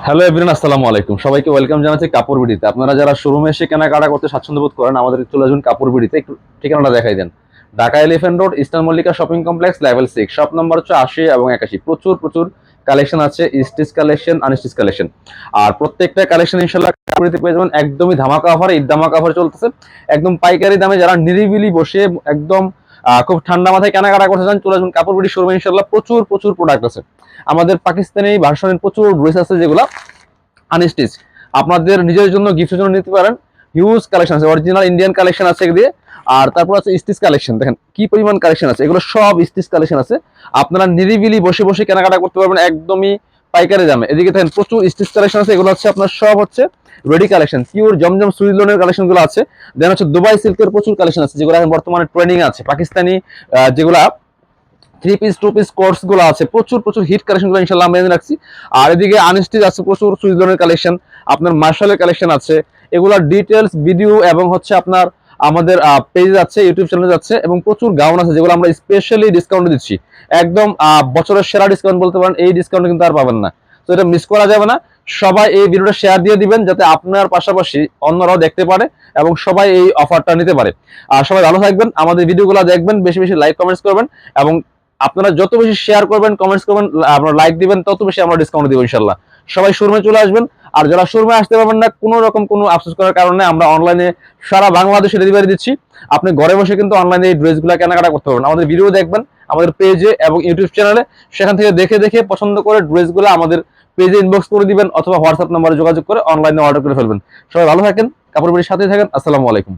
Hello everyone, আসসালামু আলাইকুম। সবাইকে ওয়েলকাম জানাচ্ছি কাপড় বিডিতে। আপনারা যারা শোরুমে এসে কেনাকাটা করতে স্বাচ্ছন্দ্য বোধ করেন, আমাদের চলে আসুন কাপড় বিডিতে। একটু ঠিকানাটা দেখাই দেন। Dhaka Elephant Road, Eastern Mallika Shopping Complex, level 6, shop number হচ্ছে 80 এবং 81। প্রচুর প্রচুর কালেকশন আছে, স্টিচ কালেকশন, আনস্টিচ কালেকশন। আর প্রত্যেকটা কালেকশন ইনশাল্লাহ কাপড় বিডিতে পেয়ে যাবেন একদমই ধামাকা অফার। ঈদ ধামাকা অফার চলতেছে একদম পাইকারি দামে। যারা নিরিবিলি বসে একদম খুব ঠান্ডা মাথায় কেনাকাটা করতে চান, চলে আসুন কাপড় বিডি শোরুমে। ইনশাল্লাহ প্রচুর প্রচুর প্রোডাক্ট আছে। আমাদের পাকিস্তানি ভার্সনের প্রচুর ড্রেস আছে, যেগুলো আনস্টিচ আপনাদের নিজের জন্য গিফটের জন্য নিতে পারেন। হিউজ কালেকশন আছে, অরিজিনাল ইন্ডিয়ান কালেকশন আছে দিয়ে। আর তারপর আছে স্টিচ কালেকশন, দেখেন কি পরিমাণ কালেকশন আছে। এগুলো সব স্টিচ কালেকশন আছে। আপনারা নিরিবিলি বসে বসে কেনাকাটা করতে পারবেন একদমই পাইকারি দামে। এদিকে দেখেন প্রচুর স্টিচ কালেকশন আছে। এগুলো হচ্ছে আপনার সব হচ্ছে রেডি কালেকশন, পিওর জমজম সুইস লোনের কালেকশন গুলো আছে। দেন হচ্ছে দুবাই সিল্কের প্রচুর কালেকশন আছে, যেগুলো এখন বর্তমানে ট্রেন্ডিং আছে। পাকিস্তানি যেগুলা থ্রি পিস টু পিস কোর্স গুলো আছে, প্রচুর প্রচুর হিট কালেকশন গুলো ইনশাল্লাহ আমরা এনে রাখছি। আর এদিকে আনস্টিচ আছে, প্রচুর সুইজলনের কালেকশন, আপনার মার্শালের কালেকশন আছে। এগুলোর ডিটেলস ভিডিও এবং হচ্ছে আপনার আমাদের পেজ আছে, ইউটিউব চ্যানেল আছে, এবং প্রচুর গাউন আছে যেগুলো আমরা স্পেশালি ডিসকাউন্ট দিচ্ছি। একদম বছরের সেরা ডিসকাউন্ট বলতে পারেন, এই ডিসকাউন্ট কিন্তু আর পাবেন না। তো এটা মিস করা যাবে না। সবাই এই ভিডিওটা শেয়ার দিয়ে দিবেন, যাতে আপনার পাশাপাশি অন্যরাও দেখতে পারে এবং সবাই এই অফারটা নিতে পারে। আর সবাই ভালো থাকবেন, আমাদের ভিডিওগুলো দেখবেন, বেশি বেশি লাইক কমেন্টস করবেন, এবং আপনারা যত বেশি শেয়ার করবেন, কমেন্টস করবেন, আপনারা লাইক দিবেন, তত বেশি আমরা ডিসকাউন্ট দিব ইনশাল্লাহ। সবাই শোরুমে চলে আসবেন। আর যারা শোরুমে আসতে পারবেন না, কোনো রকম কোনো আফসোস করার কারণে, আমরা অনলাইনে সারা বাংলাদেশে ডেলিভারি দিচ্ছি। আপনি ঘরে বসে কিন্তু অনলাইনে এই ড্রেসগুলো কেনাকাটা করতে পারবেন। আমাদের ভিডিও দেখবেন আমাদের পেজে এবং ইউটিউব চ্যানেলে, সেখান থেকে দেখে দেখে পছন্দ করে ড্রেসগুলো আমাদের পেজে ইনবক্স করে দিবেন, অথবা হোয়াটসঅ্যাপ নাম্বারে যোগাযোগ করে অনলাইনে অর্ডার করে ফেলবেন। সবাই ভালো থাকেন, কাপড় বিড়ির সাথেই থাকেন। আসসালামু আলাইকুম।